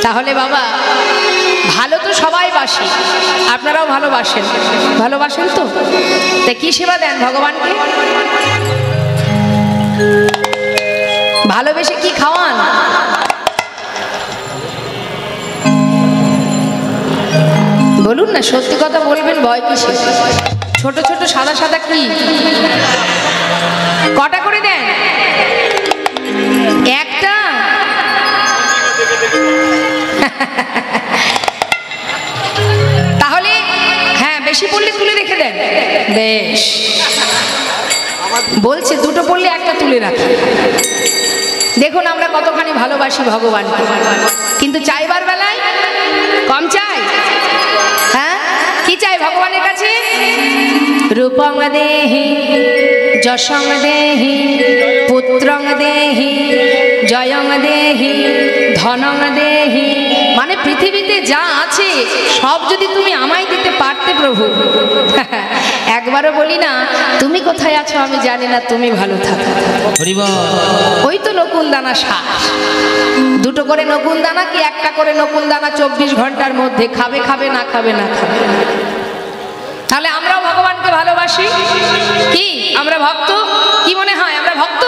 তাহলে বাবা ভালো তো সবাই বাসে, আপনারাও ভালোবাসেন, ভালোবাসেন তো? তা কি সেবা দেন ভগবানকে? ভালোবেসে কি খাওয়ান? বলুন না, সত্যি কথা বলবেন, ভয় কিসে? ছোট ছোট সাদা সাদা কি কটা করে দেন? একটা? তাহলে হ্যাঁ, বেশি পড়লে তুলে রেখে দেন। বেশ, বলছে দুটো পড়লে একটা তুলে রাখি। দেখুন আমরা কতখানি ভালোবাসি ভগবানকে, কিন্তু চাইবার বেলায় কম চাই। হ্যাঁ, কি চাই ভগবানের কাছে? রূপং দেহি, যশং দেহি, পুত্রং দেহি, জয়ং দেহি, ধনং দেহি। মানে পৃথিবীতে যা আছে সব যদি তুমি আমায় দিতে পারতে প্রভু, একবারও বলি না তুমি কোথায় আছো আমি জানি না, তুমি ভালো থাকো। ওই তো নকুল দানা শ্বাস, দুটো করে নকুল দানা কি একটা করে নকুল দানা 24 ঘন্টার মধ্যে খাবে, খাবে না খাবে না খাবে। তাহলে আমরাও ভগবানকে ভালোবাসি কি? আমরা ভক্ত? কি মনে হয় আমরা ভক্ত?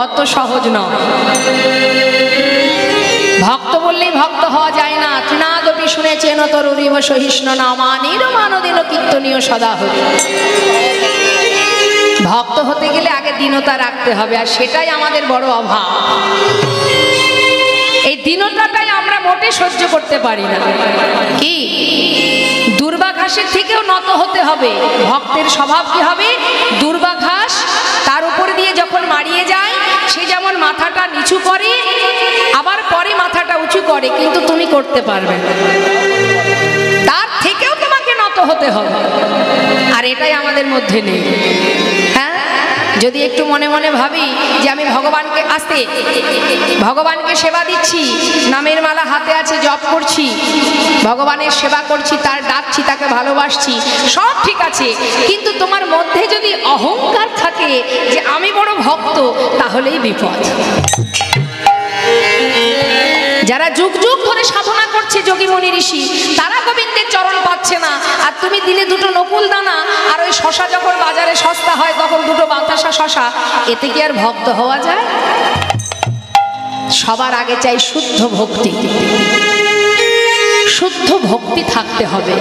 অত সহজ নয়। ভক্ত বললেই ভক্ত হওয়া যায় না। তৃণাদপি শুনেছেন তরুরিব সহিষ্ণু নামানির মানদিন কীর্তনীয় সদা হরি। ভক্ত হতে গেলে আগে দীনতা রাখতে হবে, আর সেটাই আমাদের বড় অভাব। এই দীনতাটাই আমরা মোটে সহ্য করতে পারি না। কি? দুর্বাঘাসের থেকেও নত হতে হবে। ভক্তের স্বভাব কি হবে? দুর্বাঘাস, তার উপর দিয়ে যখন মারিয়ে যায় সে যেমন মাথাটা নিচু করে আবার পরে মাথাটা উঁচু করে, কিন্তু তুমি করতে পারবে না, তার থেকেও তোমাকে নত হতে হবে। আর এটাই আমাদের মধ্যে নেই। হ্যাঁ, যদি একটু মনে মনে ভাবি যে আমি ভগবানকে আসতে ভগবানকে সেবা দিচ্ছি, নামের মালা হাতে আছে, জপ করছি, ভগবানের সেবা করছি, তার ডাকছি, তাকে ভালোবাসছি, সব ঠিক আছে, কিন্তু তোমার মধ্যে যদি অহংকার থাকে যে আমি বড় ভক্ত, তাহলেই বিপদ। যারা যুগ যুগ ধরে সাধনা করছে যোগী মুনি ঋষি, তারা গোবিন্দের চরণ পাচ্ছে না, আর তুমি দিলে দুটো নকুল দানা, আর ওই শশা যখন বাজারে সস্তা হয় তখন দুটো বাতাসা শশা, এতে কি আর ভক্ত হওয়া যায়? সবার আগে চাই শুদ্ধ ভক্তি। শুদ্ধ ভক্তি থাকতে হবে।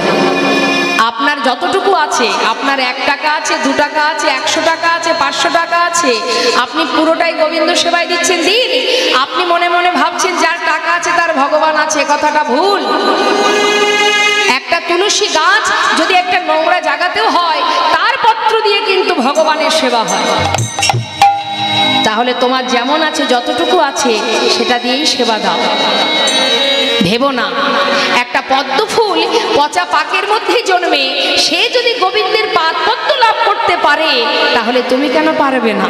আপনার যতটুকু আছে, আপনার 1 টাকা আছে, 2 টাকা আছে, 100 টাকা আছে, 500 টাকা আছে, আপনি পুরোটাই গোবিন্দ সেবায় দিচ্ছেন, দিন। আপনি মনে মনে ভাবছেন যার টাকা আছে তার ভগবান আছে, কথাটা ভুল। একটা তুলসী গাছ যদি একটা নোংরা জায়গাতেও হয়, তার পত্র দিয়ে কিন্তু ভগবানের সেবা হয়। তাহলে তোমার যেমন আছে, যতটুকু আছে, সেটা দিয়েই সেবা দাও। ভেবো না একটা পদ্ম ফুল পচা পাকের মধ্যে জন্মে, সে যদি গোবিন্দের পাদপদ্ম লাভ করতে পারে, তাহলে তুমি কেন পারবে না?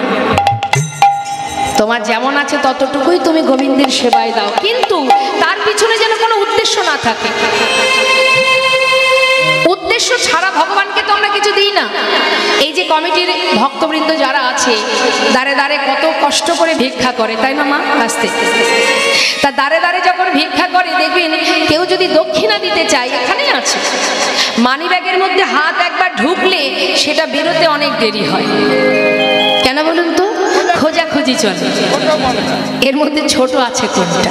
তোমার যেমন আছে ততটুকুই তুমি গোবিন্দের সেবায় দাও, কিন্তু তার পিছনে যেন কোনো উদ্দেশ্য না থাকে। উদ্দেশ্য ছাড়া ভগবানকে তো আমরা কিছু দিই না। এই যে কমিটির ভক্তবৃন্দ যারা আছে, দাঁড়ে দাঁড়ে কত কষ্ট করে ভিক্ষা করে, তাই না মা? আসতে তা দাঁড়ে দাঁড়ে যখন ভিক্ষা করে, দেখবেন কেউ যদি দক্ষিণা দিতে চায়, এখানে আছে, মানি ব্যাগের মধ্যে হাত একবার ঢুকলে সেটা বেরোতে অনেক দেরি হয়। কেন বলুন তো? খোঁজাখুঁজি চলে, এর মধ্যে ছোট আছে কোনটা,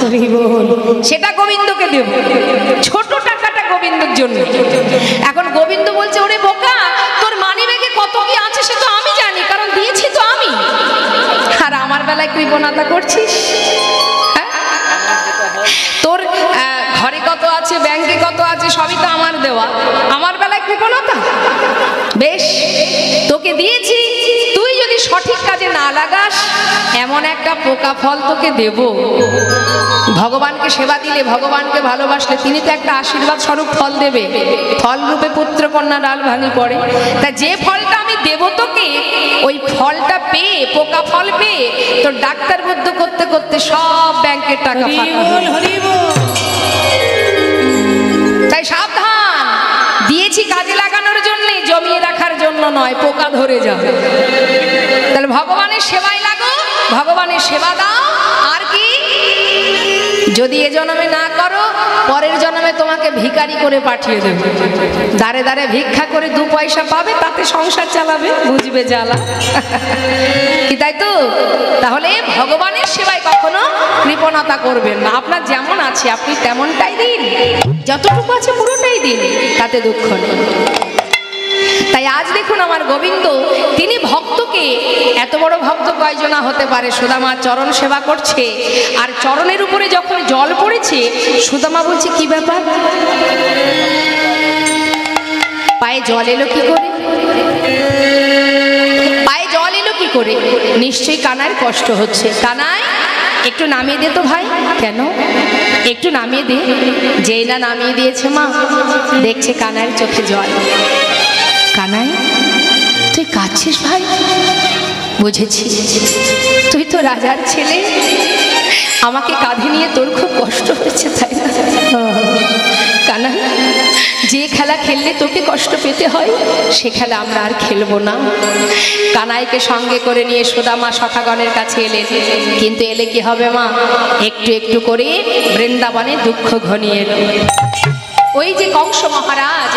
সেটা গোবিন্দকে দেব। ছোট টাকাটা গোবিন্দর জন্য। এখন গোবিন্দ বলছে, ওরে বোকা, তোর মানি ব্যাগে কত কি আছে সে তো আমি জানি, কারণ দিয়েছি তো আমি, আর আমার বেলায় কৃপণতা করছিস। তোর ঘরে কত আছে, ব্যাংকে কত আছে, সবই তো আমার দেওয়া, আমার বেলায় কৃপণতা। বেশ, তোকে দিয়েছি, তুই যদি সঠিক কাজে না লাগাস, এমন একটা পোকা ফল তোকে দেব। ভগবানকে সেবা দিলে, ভগবানকে ভালোবাসলে, তিনি তো একটা আশীর্বাদ স্বরূপ ফল দেবে। ফল রূপে পুত্র কন্যা ডাল ভাঙি পড়ে। তা যে ফলটা আমি দেব তোকে, ওই ফলটা পেয়ে, পোকা ফল পেয়ে, তোর ডাক্তার বুদ্ধ করতে করতে সব ব্যাংকের টাকা ফাঁকা হয়ে যাবে। তাই সাবধান, দিয়েছি কাজে লাগানোর জন্য, জমিয়ে রাখার জন্য নয়, পোকা ধরে যাবে। তাহলে ভগবানের সেবায় লাগো, ভগবানের সেবা দাও, আর কি যদি এ জন্মে না করো পরের জন্মে তোমাকে ভিখারি করে পাঠিয়ে দেবে, দাঁড়ে দাঁড়ে ভিক্ষা করে 2 পয়সা পাবে, তাতে সংসার চালাবে, বুঝবে জ্বালা কি তাই তো? তাহলে ভগবানের সেবায় কখনো কৃপণতা করবেন না। আপনার যেমন আছে আপনি তেমনটাই দিন, যতটুকু আছে পুরোটাই দিন, তাতে দুঃখ নেই। তাই আজ দেখুন আমার গোবিন্দ তিনি ভক্তকে, এত বড় ভক্ত কয়জনা হতে পারে, সুদামা চরণ সেবা করছে আর চরণের উপরে যখন জল পড়েছে সুদামা বলছে কি ব্যাপার, পায়ে জল এলো কি করে, পায়ে জল এলো কি করে? নিশ্চয়ই কানার কষ্ট হচ্ছে। কানাই একটু নামিয়ে দে তো ভাই। কেন? একটু নামিয়ে দে। যেই না নামিয়ে দিয়েছে মা, দেখছে কানার চোখে জল। কানাই তুই কাঁদছিস ভাই? বুঝেছি, তুই তো রাজার ছেলে, আমাকে কাঁধে নিয়ে তোর খুব কষ্ট হয়েছে তাই না? কানাই, যে খেলা খেললে তোকে কষ্ট পেতে হয় সে খেলা আমরা আর খেলবো না। কানাইকে সঙ্গে করে নিয়ে সুদামা সখাগণের কাছে এলেন, কিন্তু এলে কি হবে মা, একটু একটু করে বৃন্দাবনে দুঃখ ঘনিয়ে এলো। ওই যে কংস মহারাজ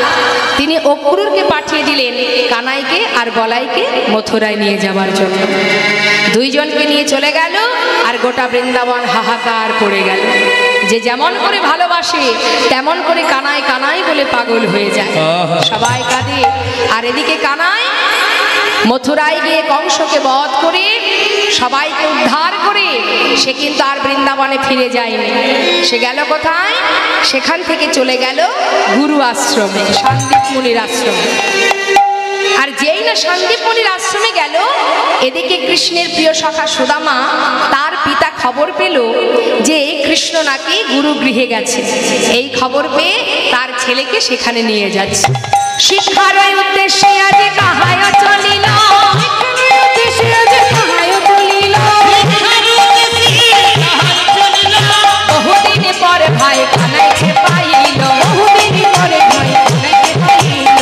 তিনি অক্রুরকে পাঠিয়ে দিলেন কানাইকে আর বলাইকে মথুরায় নিয়ে যাবার জন্য। দুইজনকে নিয়ে চলে গেল আর গোটা বৃন্দাবন হাহাকার পড়ে গেল। যে যেমন করে ভালোবাসে তেমন করে কানাই কানাই বলে পাগল হয়ে যায়, সবাই কাঁদে। আর এদিকে কানাই মথুরায় গিয়ে কংসকে বধ করে সবাইকে উদ্ধার করে সে কিন্তু আর বৃন্দাবনে ফিরে যায়নি। সে গেল কোথায়? সেখান থেকে চলে গেল গুরু আশ্রমে, সন্দীপ মুনির আশ্রমে। আর যেই না সন্দীপ মুনির আশ্রমে গেল, এদিকে কৃষ্ণের প্রিয় সখা সুদামা তার পিতা খবর পেল যে কৃষ্ণ নাকি গুরু গৃহে গেছে। এই খবর পেয়ে তার ছেলেকে সেখানে নিয়ে যাচ্ছে। শিক্ষার উদ্দেশ্যে আজ কাহায় চলিল, বহুদিন পরে ভাই কানাইকে পাইল, বহুদিন পরে ভাই কানাইকে পাইল।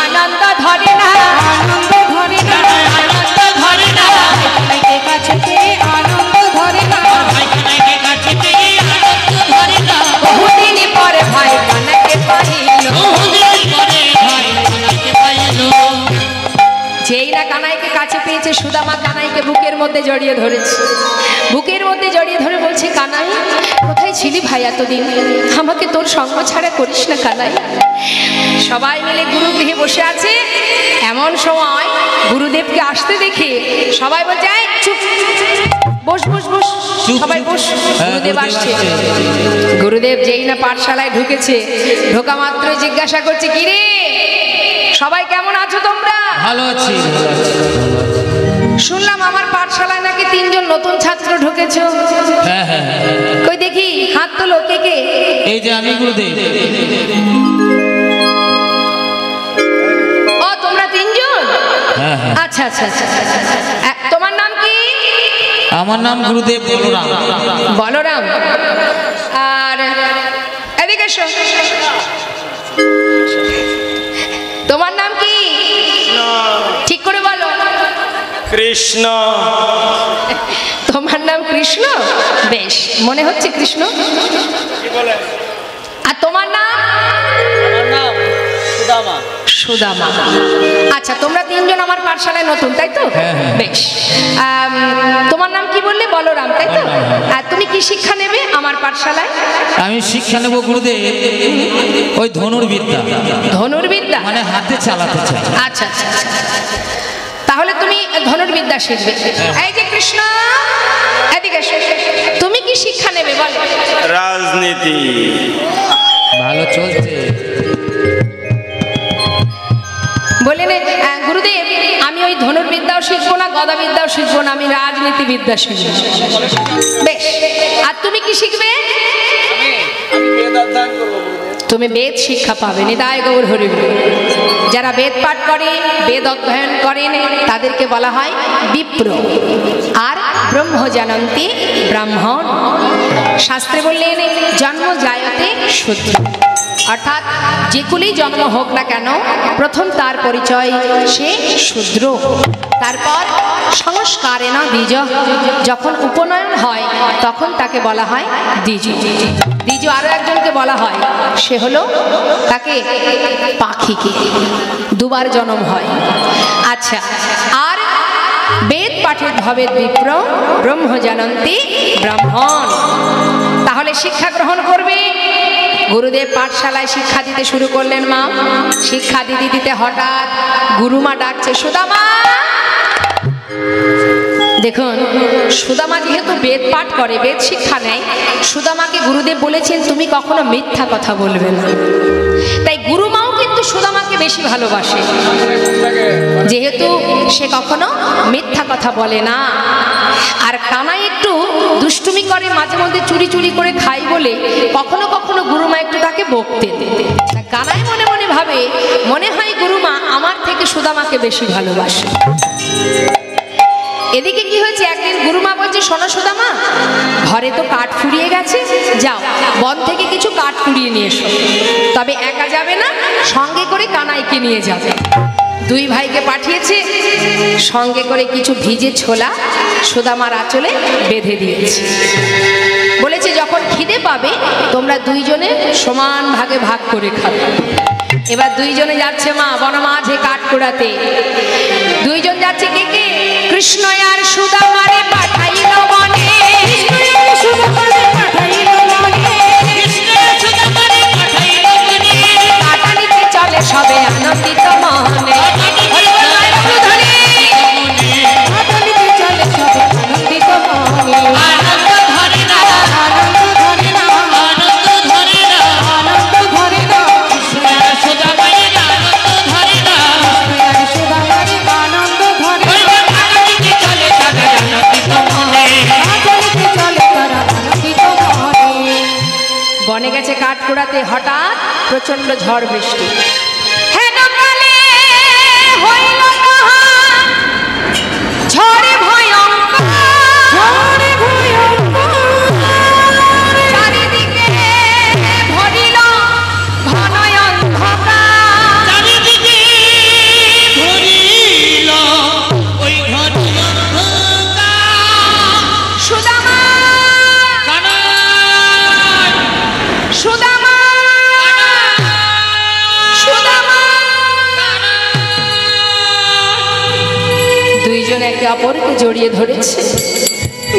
আনন্দ ধরে না, আনন্দ ধরে না, আনন্দ ধরে না, কানাইকে কাছে পেয়ে আনন্দ ধরে না, কানাইকে কাছে পেয়ে আনন্দ ধরে না। বহুদিন পরে ভাই কানাইকে পাইল, বহুদিন পরে ভাই কানাইকে পাইল। যেই না কানাইকে কাছে পেয়েছে সুদামা কানাইকে বুকের মধ্যে জড়িয়ে ধরেছে। বুকের মধ্যে জড়িয়ে ধরে বলছে, কানাই কোথায় ছিলি ভাই এতদিন? আমাকে তোর সঙ্গ ছাড়া করিস না কানাই। সবাই মিলে গুরু গৃহে বসে আছে। এমন সময় গুরুদেবকে আসতে দেখে সবাই বলছে, চুপ, বস বস বস, সবাই বস, গুরুদেব আসছে। গুরুদেব যেই না পাঠশালায় ঢুকেছে, ঢোকা মাত্র জিজ্ঞাসা করছে, কি রে সবাই কেমন আছো তোমরা? ভালো আছি। শুনলাম আমার পাঠশালায় নাকি 3 জন নতুন ছাত্র ঢুকেছো। হ্যাঁ হ্যাঁ, কই দেখি হাত তোলো, কে কে? এই যে আমি গুরুদেব। ও তোমরা 3 জন? হ্যাঁ হ্যাঁ। আচ্ছা আচ্ছা আচ্ছা। তোমার নাম কি? আমার নাম গুরুদেব বলরাম। বলরাম। আর এদিকে এসো। তোমার নাম কি? ঠিক করে বলো। কৃষ্ণ। তোমার নাম কৃষ্ণ? বেশ, মনে হচ্ছে কৃষ্ণ। আর তোমার নাম? আমার নাম সুদামা। সুদামা। আচ্ছা, তোমরা 3 জন আমার পাঠশালায় নতুন, তাই তো? বেশ। তোমার নাম কি বললে? বলরাম, তাই তো? আর তুমি কি শিক্ষা নেবে আমার পাঠশালায়? আমি শিক্ষা নেব গুরুদেব ওই ধনুর্বিদ্যা। ধনুর্বিদ্যা মানে হাতে চালাতে চাই। আচ্ছা আচ্ছা, তাহলে তুমি ধনুর্বিদ্যা শিখবে। এই যে কৃষ্ণ, এদিকে এসো। তুমি কি শিক্ষা নেবে বলো? রাজনীতি। ভালো চলছে। বললেন, গুরুদেব আমি ওই ধনুর্বিদ্যাও শিখবো না, গদাবিদ্যাও শিখবো না, আমি রাজনীতিবিদ্যা শিখবো। বেশ, আর তুমি কি শিখবে? আমি বেদ অধ্যয়ন করব। তুমি বেদ শিক্ষা পাবে। নিতাই গৌর হরি বল। যারা বেদ পাঠ করে, বেদ অধ্যয়ন করেন, তাদেরকে বলা হয় বিপ্র। আর ব্রহ্ম জানন্তি ব্রাহ্মণ। শাস্ত্রে বললেন জন্ম জায়তে শূদ্র, অর্থাৎ যে কুলেই জন্ম হোক না কেন প্রথম তার পরিচয় সে শূদ্র। তারপর সংস্কারেণ দ্বিজ, যখন উপনয়ন হয় তখন তাকে বলা হয় দ্বিজ। দ্বিজ আরো একজনকে বলা হয়, সে হলো তাকে পাখিকে, দুবার জন্ম হয়। আচ্ছা, আর বেদ পাঠের ভবেদ বিপ্র ব্রহ্ম জানন্তি ব্রাহ্মণ। তাহলে শিক্ষা গ্রহণ করবে। গুরুদেব পাঠশালায় শিক্ষা দিতে শুরু করলেন। মা শিক্ষা দিতে দিতে হঠাৎ গুরুমা ডাকছে, সুদামা। দেখুন, সুদামা যেহেতু বেদ পাঠ করে, বেদ শিক্ষা নেয়, সুদামাকে গুরুদেব বলেছেন তুমি কখনো মিথ্যা কথা বলবে না। তাই গুরুমাও কিন্তু সুদামাকে বেশি ভালোবাসে, যেহেতু সে কখনো মিথ্যা কথা বলে না। আর কানাই একটু দুষ্টুমি করে, মাঝে মধ্যে চুরি চুরি করে খাই বলে কখনো কখনো গুরুমা একটু তাকে বকতেন। কানাই মনে মনে ভাবে, মনে হয় গুরুমা আমার থেকে সুদামাকে বেশি ভালোবাসে। এদিকে কি হয়েছে, একদিন গুরুমা বলছে, শোনো সুদামা, ঘরে তো কাঠ ফুরিয়ে গেছে, যাও বন থেকে কিছু কাঠ কুড়িয়ে নিয়ে এসো। তবে একা যাবে না, সঙ্গে করে কানাইকে নিয়ে যাবে। দুই ভাইকে পাঠিয়েছে, সঙ্গে করে কিছু ভিজে ছোলা সুদামার আঁচলে বেঁধে দিয়েছে। বলেছে যখন খিদে পাবে তোমরা দুইজনে সমান ভাগে ভাগ করে খাবে। এবার দুইজনে যাচ্ছে মা বনমাঝে কাঠ কুড়াতে। দুইজন যাচ্ছে, কে কে? কৃষ্ণ আর সুদামারে পাঠাইল বনে, কাটানিতে চলে সবে আনন্দিত মনে। বনে গেছে কাঠ কুড়াতে, হঠাৎ প্রচন্ড ঝড় বৃষ্টি। ঝড়ে ভয়ঙ্কর, চারিদিকে ভরিল ঘন অন্ধকার, চারিদিকে ভরিল ওই ঘন অন্ধকার। সুদামা, সুদামা, সুদামা। দুইজন একে অপরকে জড়িয়ে ধরেছে,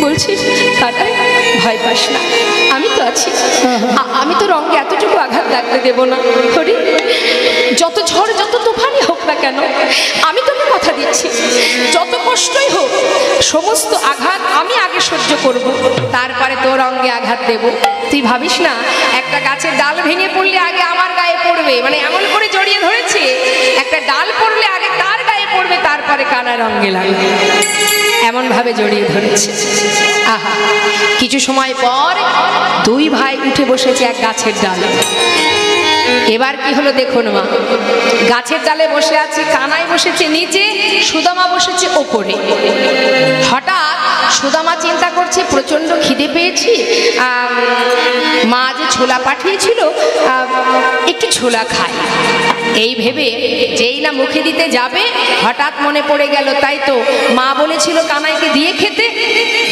বলছি কাটাই ভয় পাস না, আমি তো আছি, আমি তো রঙে এতটুকু আঘাত লাগতে দেব না। হরি, যত ঝড় যত তুফানই হোক না কেন, আমি তোকে কথা দিচ্ছি, যত কষ্টই হোক সমস্ত আঘাত আমি আগে সহ্য করব, তারপরে তোর অঙ্গে আঘাত দেব। তুই ভাবিস না একটা গাছের ডাল ভেঙে পড়লে আগে আমার গায়ে পড়বে, মানে এমন করে জড়িয়ে ধরেছে, একটা ডাল পড়লে আগে তার গায়ে পড়বে, তারপরে কানার অঙ্গে লাগবে, এমন ভাবে জড়িয়ে ধরেছে। আহা, কিছু সময় পর দুই ভাই উঠে বসেছে এক গাছের ডালে। এবার কি হলো দেখুন মা, গাছের ডালে বসে আছে, কানাই বসেছে নিচে, সুদামা বসেছে ওপরে। হঠাৎ সুদামা চিন্তা করছে প্রচন্ড খিদে পেয়েছি, মা যে ছোলা পাঠিয়েছিল একটু ছোলা খাই, এই ভেবে যেই না মুখে দিতে যাবে হঠাৎ মনে পড়ে গেল, তাই তো মা বলেছিল কানাইকে দিয়ে খেতে,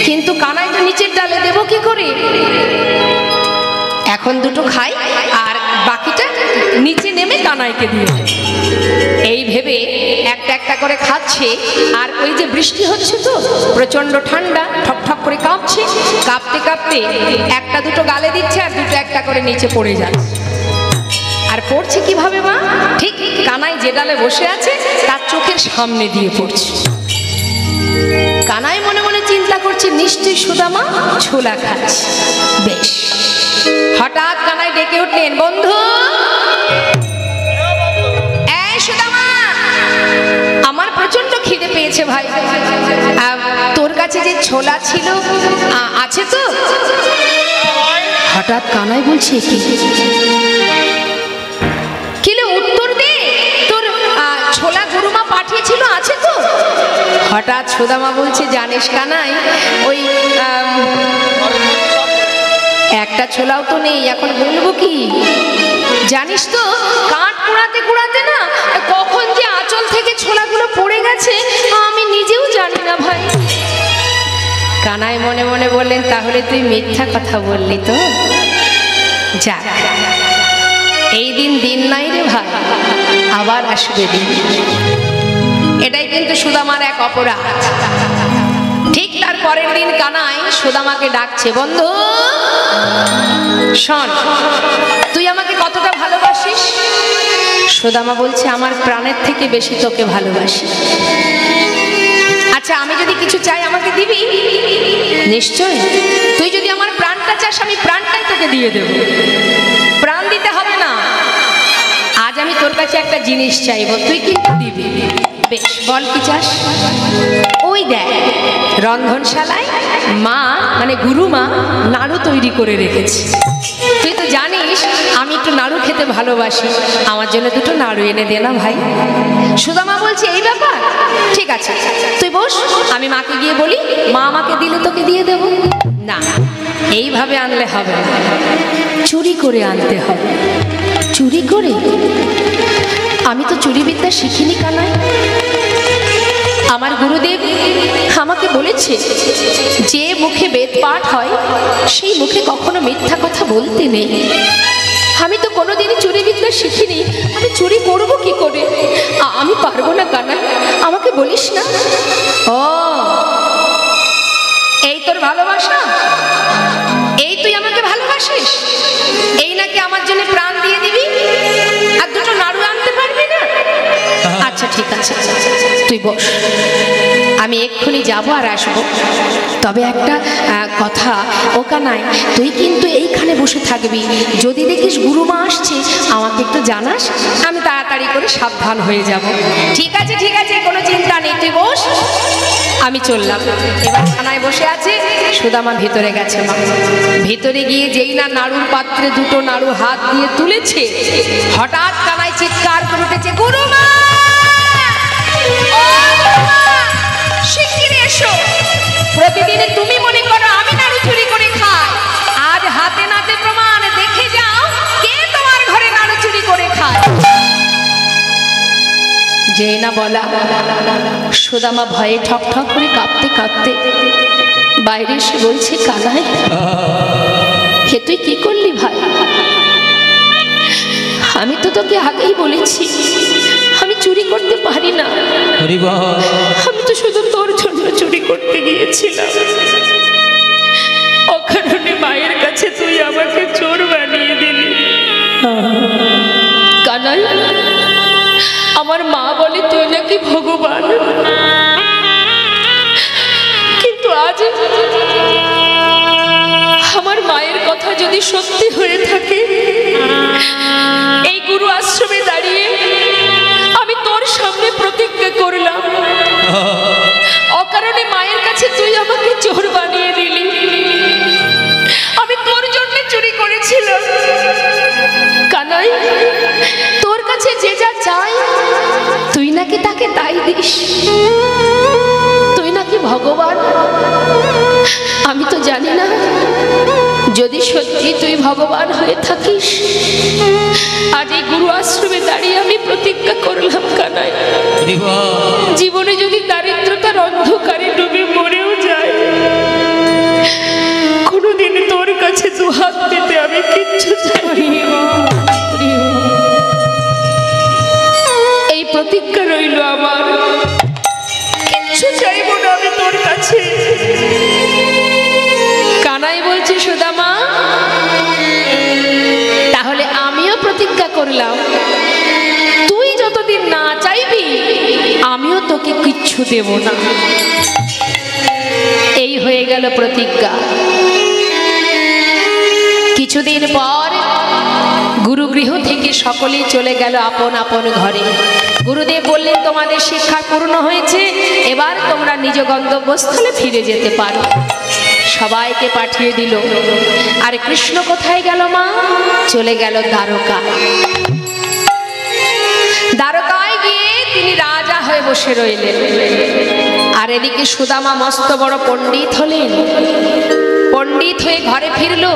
কিন্তু কানাইটা নিচের ডালে দেবো কি করে, এখন দুটো খাই আর বাকিটা নিচে নেমে কানাইকে দিয়ে। এই ভেবে একটা একটা করে খাচ্ছে, আর ওই যে বৃষ্টি হচ্ছে তো প্রচন্ড ঠান্ডা, ঠক ঠক করে কাঁপছে, কাঁপতে কাঁপতে একটা দুটো গালে দিচ্ছে আর দুটো একটা করে নিচে পড়ে যাচ্ছে। আর পড়ছে কিভাবে মা, ঠিক কানাই যে ডালে বসে আছে তার চোখের সামনে দিয়ে পড়ছে। কানাই মনে মনে চিন্তা করছে নিশ্চয়ই সুদামা ছোলা খাচ্ছে, বেশ। হঠাৎ কানাই ডেকে উঠলেন, বন্ধু, এই সুদামা, আমার প্রচন্ড খিদে পেয়েছে ভাই, তোর কাছে যে ছোলা ছিল আছে তো? হঠাৎ কানাই বলছে, কিলে উত্তর দে, তোর ছোলা গুরুমা পাঠিয়েছিল আছে তো? হঠাৎ সুদামা বলছে, জানিস কানাই, ওই একটা ছোলাও তো নেই, এখন বলবো কি জানিস তো, কাঠ কুড়াতে কুড়াতে না কখন যে আঁচল থেকে ছোলাগুলো পড়ে গেছে আমি নিজেও জানি না ভাই। কানাই মনে মনে বললেন, তাহলে তুই মিথ্যা কথা বললি তো। যাক, এই দিন দিন নাই রে ভাই, আবার আসবে দিন। এটাই কিন্তু সুদামার এক অপরাধ। ঠিক তার পরের দিন কানাই সুদামাকে ডাকছে, বন্ধু শোন, তুই আমাকে কতটা ভালোবাসিস? সুদামা বলছে, আমার প্রাণের থেকে বেশি তোকে ভালোবাসি। আচ্ছা, আমি যদি কিছু চাই আমাকে দিবি? নিশ্চয়। তুই যদি আমার প্রাণটা চাস, আমি প্রাণটাই তোকে দিয়ে দেব। প্রাণ দিতে হবে না, আজ আমি তোর কাছে একটা জিনিস চাইবো, তুই কিন্তু দিবি। বেশ, বল কি চাস? ওই দেখ, রন্ধনশালায় মা মানে গুরুমা নাড়ু তৈরি করে রেখেছে। তুই তো জানিস আমি একটু নাড়ু খেতে ভালোবাসি, আমার জন্য দুটো নাড়ু এনে দে না ভাই। সুদামা বলছে, এই ব্যাপার, ঠিক আছে তুই বস, আমি মাকে গিয়ে বলি, মা আমাকে দিলে তোকে দিয়ে দেব। না, এইভাবে আনলে হবে না, চুরি করে আনতে হবে। চুরি করে? আমি তো চুরিবিদ্যা শিখিনি কানাই। আমার গুরুদেব আমাকে বলেছে, যে মুখে বেদ পাঠ হয় সেই মুখে কখনো মিথ্যা কথা বলতে নেই। আমি তো কোনোদিনই চুরিবিদ্যা শিখিনি, আমি চুরি করব কি করে? আমি পারবো না কানাই, আমাকে বলিস না। ও, এই তোর ভালোবাসা? এই তুই আমাকে ভালোবাসিস? এই নাকি আমার জন্য প্রাণ দিয়ে দিবি আর দুটো নাড়ু আনতে পারবি না? আচ্ছা ঠিক আছে, তুই বস, আমি এক্ষুনি যাবো আর আসবো। তবে একটা কথা, ও কানাই, তুই কিন্তু এইখানে বসে থাকবি। যদি দেখিস গুরুমা আসছে আমাকে একটু জানাস, আমি তাড়াতাড়ি করে সাবধান হয়ে যাব। ঠিক আছে ঠিক আছে, কোনো চিন্তা নেই, তুই বস, আমি চললাম। এবার কানাই বসে আছে, সুদামা ভিতরে গেছে। মা ভিতরে গিয়ে যেই না নাড়ুর পাত্রে দুটো নাড়ু হাত দিয়ে তুলেছে, হঠাৎ কানাই চিৎকার করে উঠেছে, গুরুমা! শিগগিরই এসো। প্রতিদিন তুমি মনে করো আমি নাড়ু চুরি করে খাই, আজ হাতে নাতে প্রমাণ, দেখে যাও কে তোমার ঘরে নাড়ু চুরি করে খায়। যেই না বলা, সুদামা ভয়ে ঠক ঠক করে কাঁপতে কাঁপতে বাইরে এসে বলছে, কানাই হে তুই কি করলি ভাই? আমি তো তোকে আগেই বলেছি আমি চুরি করতে পারি না, আমি তো শুধু তোর জন্য চুরি করতে গিয়েছিলাম। অকারণে মায়ের কাছে তুই আমাকে চোর বানিয়ে দিলি। কানাই, আমার মা বলে তুই নাকি ভগবান, কিন্তু আজ আমার মায়ের কথা যদি সত্যি হয়ে থাকে, এই গুরু আশ্রমে দাঁড়িয়ে আমি তোর সামনে প্রতিজ্ঞা করলাম, অকারণে মায়ের কাছে তুই আমাকে চোর বানিয়ে দিলি। আমি তোর জন্য চুরি করেছিলাম। কানাই, তোর কাছে যে যা চাই তুই নাকি তাকে তাই দিস, তুই নাকি ভগবান। আমি তো জানি না, যদি সত্যি তুই ভগবান হয়ে থাকিস, আজ এই গুরু আশ্রমে দাঁড়িয়ে আমি প্রতিজ্ঞা করলাম কানাই, জীবনে যদি দারিদ্রতার অন্ধকারে ডুবে মরেও যায়, কোনোদিন তোর কাছে দুহাত পেতে আমি কিচ্ছু চাই। এই প্রতিজ্ঞা রইল আমার, কিচ্ছু চাইব না আমি তোর কাছে। কানাই বলছে, সুদামা তাহলে আমিও প্রতিজ্ঞা করলাম, তুই যতদিন না চাইবি আমিও তোকে কিচ্ছু দেব না। এই হয়ে গেল প্রতিজ্ঞা। কিছুদিন পর গুরুগৃহ থেকে সকলেই চলে গেল আপন আপন ঘরে। গুরুদেব বললেন, তোমাদের শিক্ষা পূর্ণ হয়েছে, এবার তোমরা নিজ গন্তব্যস্থলে ফিরে যেতে পারো। সবাইকে পাঠিয়ে দিল। আর কৃষ্ণ কোথায় গেল মা? চলে গেল দ্বারকা। দ্বারকায় গিয়ে তিনি রাজা হয়ে বসে রইলেন। আর এদিকে সুদামা মস্ত বড় পণ্ডিত হলেন। পণ্ডিত হয়ে ঘরে ফিরলো,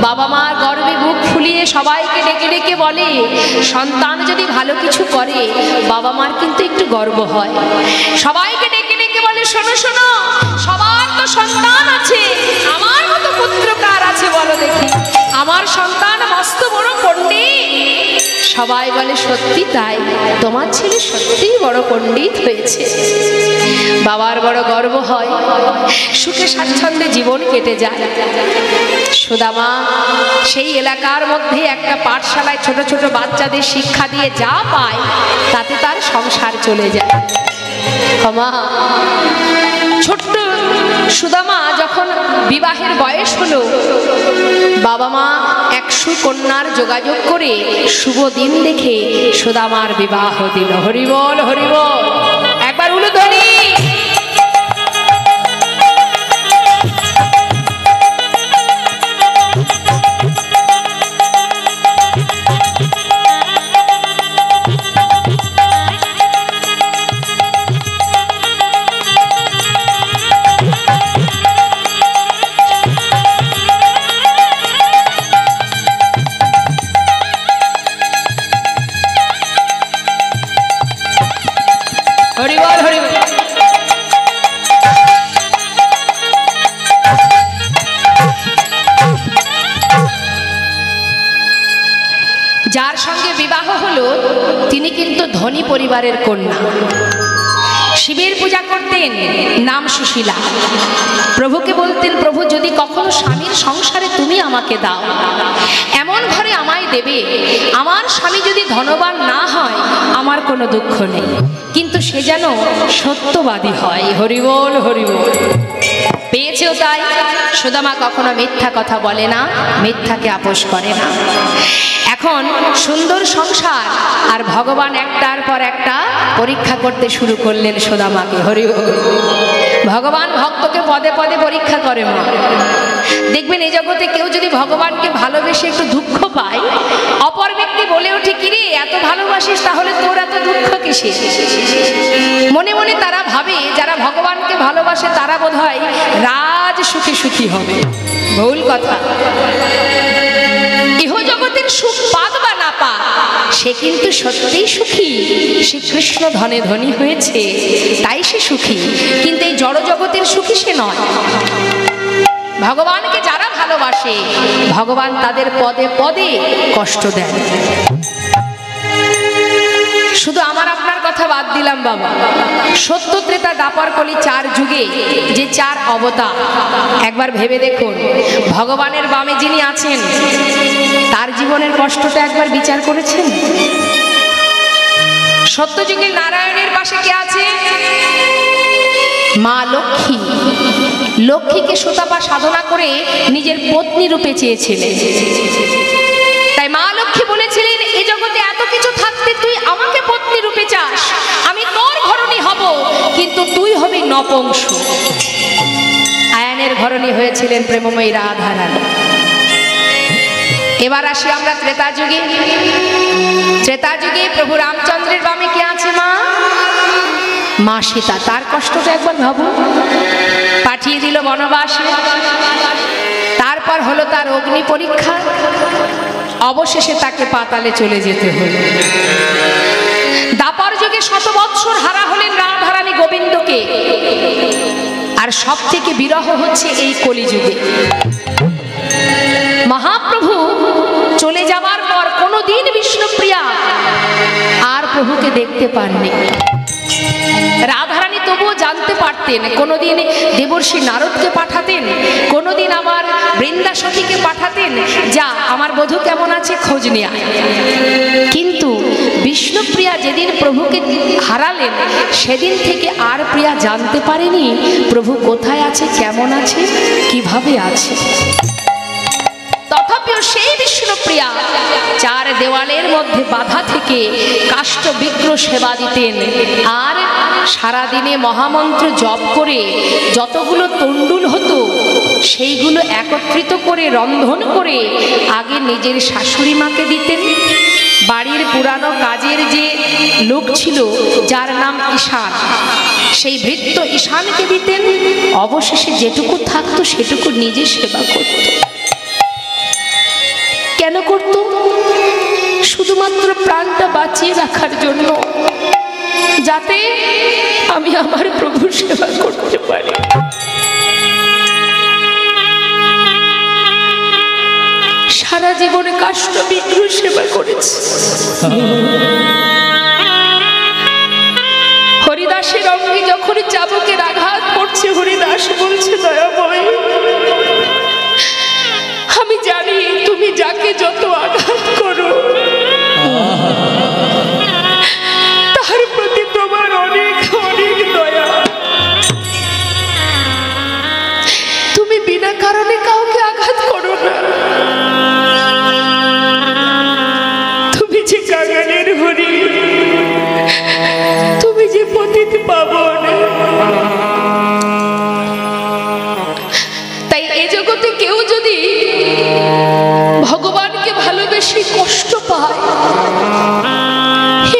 বাবা মা গর্বে বুক ফুলিয়ে সবাইকে ডেকে ডেকে বলে, সন্তান যদি ভালো কিছু করে বাবা মার কিন্তু একটু গর্ব হয়। সবাইকে ডেকে ডেকে বলে, শোনো শোনো, সবার তো সন্তান আছে, আমার মতো পুত্র কার আছে বলো দেখি, আমার সন্তান মস্ত বড় পণ্ডিত। সবাই বলে, সত্যি তাই, তোমার ছেলে সত্যিই বড় পণ্ডিত হয়েছে। বাবার বড় গর্ব হয়, সুখে স্বাচ্ছন্দ্যে জীবন কেটে যায়। সুদামা সেই এলাকার মধ্যে একটা পাঠশালায় ছোট ছোট বাচ্চাদের শিক্ষা দিয়ে যা পায় তাতে তার সংসার চলে যায়। ক্ষমা ছোট্ট সুদামা যখন বিবাহের বয়স হলো, বাবা মা এক সুকন্যার যোগাযোগ করে শুভ দিন দেখে সুদামার বিবাহ দিল। হরিবল হরিবল, একবার উলুধ্বনি। হরিবল হরিবল। যার সঙ্গে বিবাহ হলো তিনি কিন্তু ধনী পরিবারের কন্যা, শিবের পূজা করতেন, নাম সুশীলা। প্রভুকে বলতেন, প্রভু যদি কখনো স্বামীর সংসারে তুমি আমাকে দাও, এমন ঘরে আমায় দেবে, আমার স্বামী যদি ধনবান না হয় আমার কোনো দুঃখ নেই, কিন্তু সে যেন সত্যবাদী হয়। হরিবল হরিবল। পেয়েছেও তাই। সুদামা কখনো মিথ্যা কথা বলে না, মিথ্যাকে আপোষ করে না। এখন সুন্দর সংসার, আর ভগবান একটার পর একটা পরীক্ষা করতে শুরু করলেন সুদামাকে। হরিবল। ভগবান ভক্তকে পদে পদে পরীক্ষা করে। মা দেখবেন এই জগতে কেউ যদি ভগবানকে ভালোবেসে একটু দুঃখ পায়, অপর ব্যক্তি বলে ওঠে, কিরে এত ভালোবাসিস তাহলে তোর এত দুঃখ কিসে? মনে মনে তারা ভাবে যারা ভগবানকে ভালোবাসে তারা বোধহয় রাজ সুখী সুখী হবে। ভুল কথা। ইহজগতের সুখ পাক বা না পাক, সে কিন্তু সত্যিই সুখী। শ্রীকৃষ্ণ ধনে ধনী হয়েছে তাই সে সুখী, কিন্তু এই জড় জগতের সুখী সে নয়। ভগবানকে যারা ভালোবাসে ভগবান তাদের পদে পদে কষ্ট দেন। শুধু আমার আপনার কথা বাদ দিলাম বাবা, সত্য ত্রেতা দ্বাপর কলি 4 যুগে যে 4 অবতার, একবার ভেবে দেখুন, ভগবানের বামে যিনি আছেন তার জীবনের কষ্টটা একবার বিচার করেছেন? সত্যযুগের নারায়ণের পাশে কে আছে? মা লক্ষ্মী। লক্ষ্মীকে সুতাপা সাধনা করে নিজের পত্নী রূপে চেয়েছিলেন। তাই মা লক্ষ্মী বলেছিলেন, এ জগতে এত কিছু থাকতে তুই আমাকে পত্নী রূপে চাস, আমি তোর ঘরণী হব, কিন্তু তুই হবি নপুংস। আয়ানের ঘরণী হয়েছিলেন প্রেমময়ী রাধারানী। এবার আসি আমরা ত্রেতা যুগে। ত্রেতা যুগে প্রভু রামচন্দ্রের বামে কে আছে? মা মা সীতা। তার কষ্টটা একবার ভাবো, পাঠিয়ে দিল বনবাসে, তারপর হলো তার অগ্নি পরীক্ষা, অবশেষে তাকে পাতালে চলে যেতে হলো। দাপর যুগে 100 বৎসর হারা হলেন রাধারানী গোবিন্দকে, আর সব থেকে বিরহ হচ্ছে এই কলিযুগে। মহাপ্রভু চলে যাবার পর কোনোদিন বিষ্ণুপ্রিয়া আর প্রভুকে দেখতে পাননি। রাধারানী তবুও জানতে পারতেন, কোনোদিন দেবর্ষি নারদকে পাঠাতেন, কোনোদিন আমার বৃন্দাসখীকে পাঠাতেন, যা আমার বধূ কেমন আছে খোঁজ নিয়ে আয়। কিন্তু বিষ্ণুপ্রিয়া যেদিন প্রভুকে হারালেন সেদিন থেকে আর প্রিয়া জানতে পারেনি প্রভু কোথায় আছে, কেমন আছে, কিভাবে আছে। তথাপিও সেই বিষ্ণুপ্রিয়া 4 দেওয়ালের মধ্যে বাধা থেকে কাষ্ঠ বিগ্রহ সেবা দিতেন, আর সারাদিনে মহামন্ত্র জপ করে যতগুলো তণ্ডুল হতো সেইগুলো একত্রিত করে রন্ধন করে আগে নিজের শাশুড়ি মাকে দিতেন। বাড়ির পুরানো কাজের যে লোক ছিল যার নাম ঈশান, সেই ভৃত্য ঈশানকে দিতেন, অবশেষে যেটুকু থাকতো সেটুকু নিজে সেবা করত। কেন করত? শুধুমাত্র প্রাণটা বাঁচিয়ে রাখার জন্য, যাতে আমি আমার প্রভুর সেবা করতে পারি। সারা জীবনে কাষ্ঠ বিগ্রহ সেবা করেছে। হরিদাসের অঙ্গে যখন চাবুকের আঘাত পড়ছে, হরিদাস বলছে, দয়াময়, আমি জানি তুমি যাকে যত আঘাত করো তার প্রতি তোমার অনেক অনেক দয়া। তুমি বিনা কারণে কাউকে আঘাত করো না। তুমি যে কাঙালের হরি, তুমি যে পতিত পাবন। তাই এ জগতে কেউ যদি ভগবানকে ভালোবেসে কষ্ট পায়,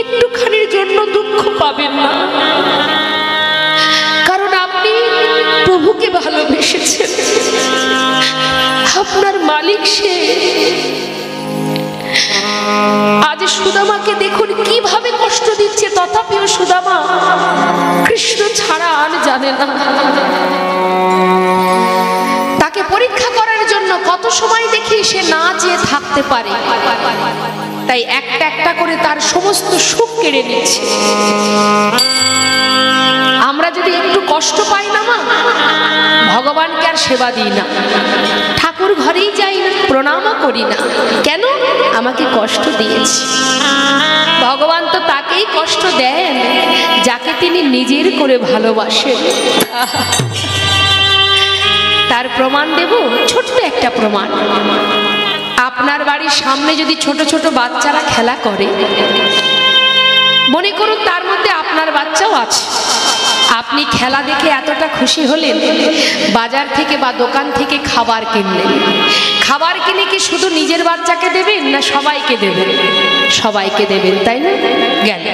একটুখানির জন্য দুঃখ পাবেন না, কারণ আপনি প্রভুকে ভালোবেসেছেন। আপনার মালিক সে। আজ সুদামাকে দেখুন কিভাবে কষ্ট দিচ্ছে, তথাপিও সুদামা কৃষ্ণ ছাড়া আর জানে না। তাকে পরীক্ষা করার জন্য কত সময় দেখি সে না চেয়ে থাকতে পারে, তাই একটা একটা করে তার সমস্ত সুখ কেড়ে নিচ্ছে। আমরা যদি একটু কষ্ট পাই না মা, ভগবানকে আর সেবা দিই না, ঠাকুর ঘরেই যাই না, প্রণামও করি না। কেন? আমাকে কষ্ট দিয়েছে। ভগবান তো তাকেই কষ্ট দেন যাকে তিনি নিজের করে ভালোবাসেন। তার প্রমাণ দেব, ছোট্ট একটা প্রমাণ। আপনার বাড়ির সামনে যদি ছোট ছোট বাচ্চারা খেলা করে, মনে করুন তার মধ্যে আপনার বাচ্চাও আছে। আপনি খেলা দেখে এতটা খুশি হলেন, বাজার থেকে বা দোকান থেকে খাবার কিনলেন। খাবার কিনে কি শুধু নিজের বাচ্চাকে দেবেন না সবাইকে দেবেন? সবাইকে দেবেন, তাই না? গেল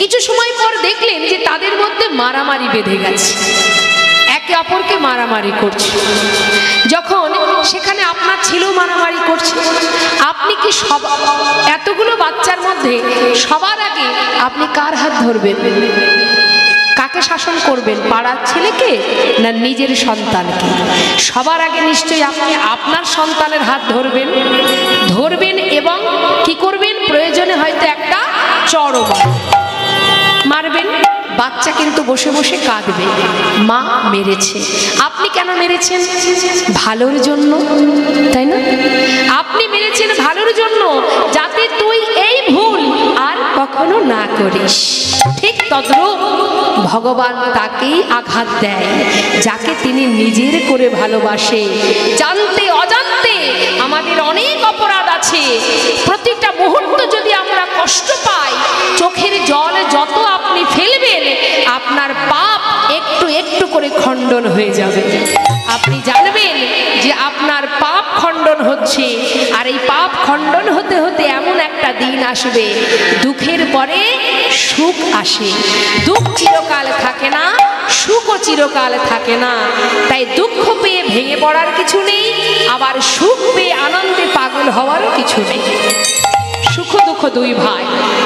কিছু সময় পর দেখলেন যে তাদের মধ্যে মারামারি বেঁধে গেছে, একে অপরকে মারামারি করছে। যখন সেখানে আপনার ছেলেও মারামারি করছে, আপনি কি এতগুলো বাচ্চার মধ্যে সবার আগে আপনি কার হাত ধরবেন? কাকে শাসন করবেন? পাড়ার ছেলেকে না নিজের সন্তানকে? সবার আগে নিশ্চয়ই আপনি আপনার সন্তানের হাত ধরবেন এবং কি করবেন? প্রয়োজনে হয়তো একটা চড়ও মারবেন। বাচ্চা কিন্তু বসে বসে কাঁদবে, মা মেরেছে। আপনি কেন মেরেছেন? ভালোর জন্য, তাই না? আপনি মেরেছেন ভালোর জন্য, যাতে তুই এই ভুল আর কখনো না করিস। ঠিক তদ্রূপ ভগবান তাকেই আঘাত দেয় যাকে তিনি নিজের করে ভালোবাসে। জানতে অজান্তে আমাদের অনেক অপরাধ আছে। প্রতিটা মুহূর্ত যদি আমরা কষ্ট পাই, চোখের জল যত আপনি ফেলবেন, আপনার পাপ একটু একটু করে খণ্ডন হয়ে যাবে। আপনি জানবেন যে আপনার পাপ খণ্ডন হচ্ছে, আর এই পাপ খণ্ডন হতে হতে এমন একটা দিন আসবে, দুঃখের পরে সুখ আসে। দুঃখ চিরকাল থাকে না, সুখও চিরকাল থাকে না। তাই দুঃখ পেয়ে ভেঙে পড়ার কিছু নেই, আবার সুখ পেয়ে আনন্দে পাগল হওয়ারও কিছু নেই। সুখ দুঃখ দুই ভাই।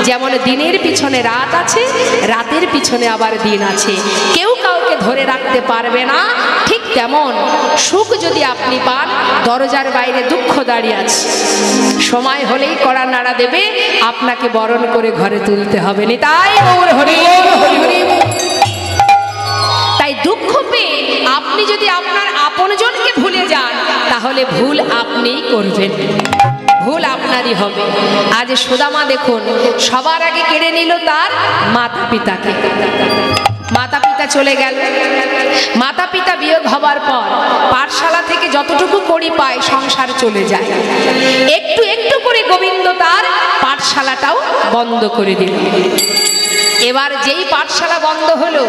যেমন দিনের পিছনে রাত আছে, রাতের পিছনে আবার দিন আছে। কেউ কাউকে ধরে রাখতে পারবে না। ঠিক তেমন সুখ যদি আপনি পান, দরজার বাইরে দুঃখ দাঁড়িয়ে আছে, সময় হলেই কড়া নাড়া দেবে, আপনাকে বরণ করে ঘরে তুলতে হবে। নিতাই গৌর হরি হরি হরি। তাই দুঃখ পেয়ে আপনি যদি আপনার আপনজনকে ভুলে যান, তাহলে ভুল আপনিই করবেন, ভুল আপনারই হবে। আজ সুদামা দেখুন, সবার আগে কেড়ে নিল তার মাতা পিতাকে। মাতা পিতা চলে গেল। মাতা পিতা বিয়োগ হবার পর পাঠশালা থেকে যতটুকু কড়ি পায় সংসার চলে যায়। একটু একটু করে গোবিন্দ তার পাঠশালাটাও বন্ধ করে দিল। এবার যেই পাঠশালা বন্ধ হলো,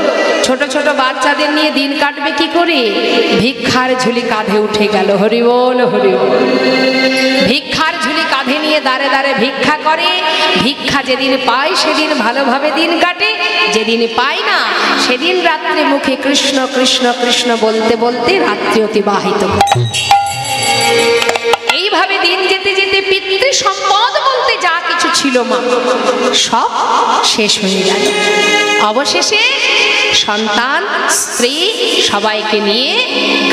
ছোট ছোট বাচ্চাদের নিয়ে দিন কাটবে কি করে? ভিক্ষার ঝুলি কাঁধে উঠে গেল। হরি বল হরি বল। ভিক্ষার ঝুলি কাঁধে নিয়ে নিয়ে দাঁড়ে দাঁড়ে ভিক্ষা করে। ভিক্ষা যেদিন পায় সেদিন ভালোভাবে দিন কাটে, যেদিন পায় না সেদিন রাত্রে মুখে কৃষ্ণ কৃষ্ণ কৃষ্ণ বলতে বলতে রাত্রি অতিবাহিত করে। এইভাবে দিন যেতে যেতে পিতৃ সম্পদ বলতে যা কিছু ছিল মা সব শেষ হয়ে গেল। অবশেষে সন্তান স্ত্রী সবাইকে নিয়ে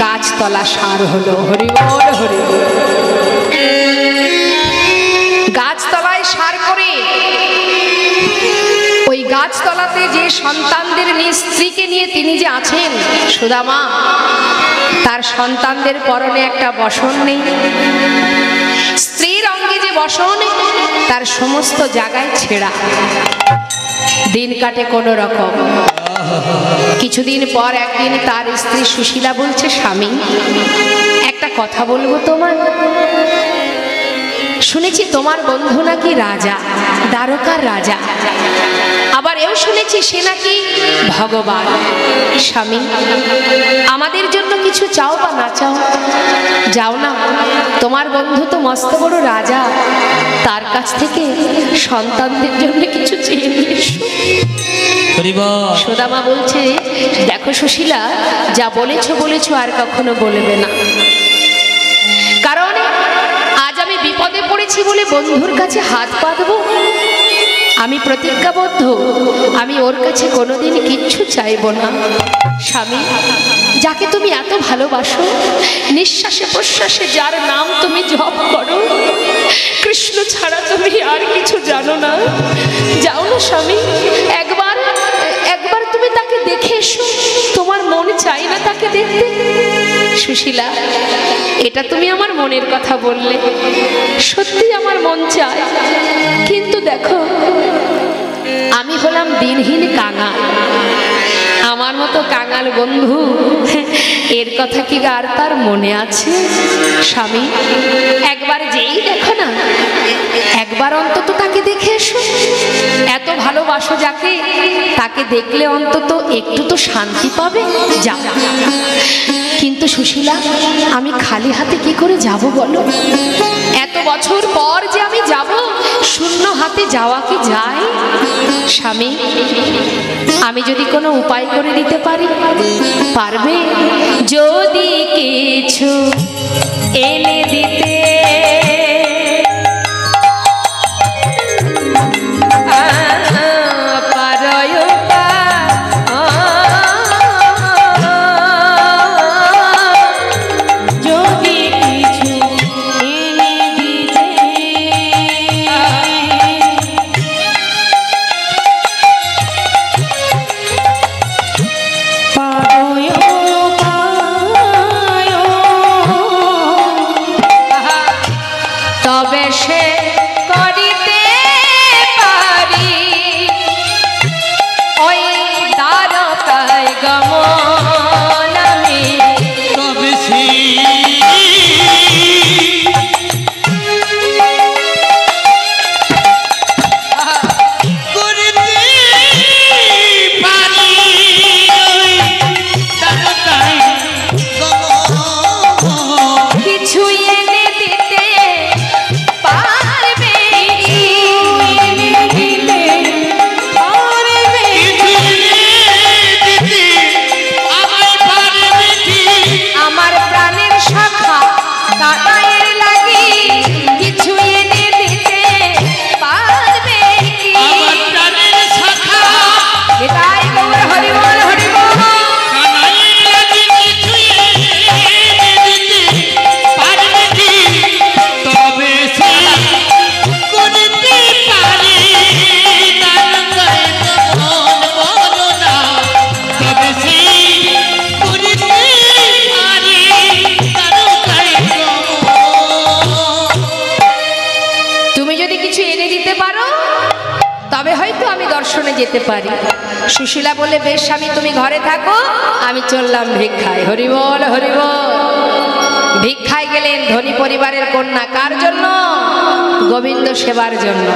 গাছতলা সার হলো। হরি বল হরি বল। গাছতলায় সার করে ওই গাছতলাতে যে সন্তানদের নিয়ে স্ত্রীকে নিয়ে তিনি যে আছেন সুদামা, তার সন্তানদের পরনে একটা বসন নেই। স্ত্রীর অঙ্গে যে বসন তার সমস্ত জায়গায় ছেঁড়া। দিন কাটে কোনো রকম। কিছুদিন পর একদিন তার স্ত্রী সুশীলা বলছে, স্বামী একটা কথা বলবো তোমার। শুনেছি তোমার বন্ধু নাকি রাজা, দ্বারকার রাজা, আবার এও শুনেছি সে নাকি ভগবান। স্বামী আমাদের জন্য কিছু চাও বা না চাও, যাও না, তোমার বন্ধু তো মস্ত বড় রাজা, তার কাছ থেকে সন্তানদের জন্য কিছু চেয়ে নিয়ে এসো। সুদামা বলছে, দেখো সুশীলা, যা বলেছো বলেছো, আর কখনো বলবে না। কারণ আজ আমি বিপদে পড়েছি বলে বন্ধুর কাছে হাত পাতবো? আমি প্রতিজ্ঞাবদ্ধ, আমি ওর কাছে কোনোদিন কিচ্ছু চাইবো না। স্বামী যাকে তুমি এত ভালোবাসো, নিঃশ্বাসে প্রশ্বাসে যার নাম তুমি জপ করো, কৃষ্ণ ছাড়া তুমি আর কিছু জানো না, যাও না স্বামী, একবার তুমি তাকে দেখে এসো। তোমার মন চাই না তাকে দেখতে? সুশীলা, এটা তুমি আমার মনের কথা বললে, সত্যি আমার মন চায়, কিন্তু দেখো আমি হলাম দিনহীন কাঙাল। আমার মতো কাঙাল বন্ধু, এর কথা কি আর তার মনে আছে? স্বামী একবার যেই দেখো না, একবার অন্তত তাকে দেখে এসো। এত ভালোবাসো যাকে, তাকে দেখলে অন্তত একটু তো শান্তি পাবে। যাও। কিন্তু সুশীলা, আমি খালি হাতে কি করে যাব বলো? এত বছর পর যে আমি যাব, শূন্য হাতে যাওয়া কি যায়? স্বামী আমি যদি কোনো উপায় করে দিতে পারি, পারবে? যদি কিছু এনে দিতে যেতে পারি। সুশীলা বলে, বেশ স্বামী তুমি ঘরে থাকো, আমি চললাম ভিক্ষায়। হরি বল হরি বল। ভিক্ষায় গেলেন ধনী পরিবারের কন্যা। কার জন্য? গোবিন্দ সেবার জন্য।